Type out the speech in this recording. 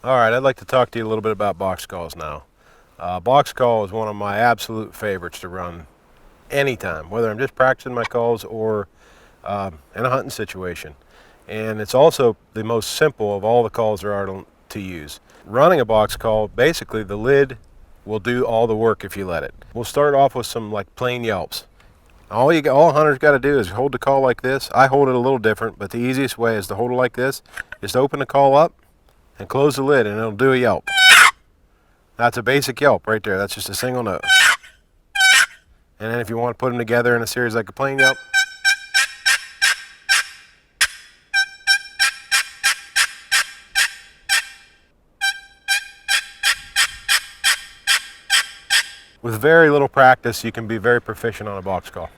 All right, I'd like to talk to you a little bit about box calls now. Box call is one of my absolute favorites to run anytime, whether I'm just practicing my calls or in a hunting situation. And it's also the most simple of all the calls there are to use. Running a box call, basically the lid will do all the work if you let it. We'll start off with some like plain yelps. All a hunter's got to do is hold the call like this. I hold it a little different, but the easiest way is to hold it like this. Just open the call up and close the lid and it'll do a yelp. That's a basic yelp right there. That's just a single note. And then if you want to put them together in a series like a plain yelp, with very little practice, you can be very proficient on a box call.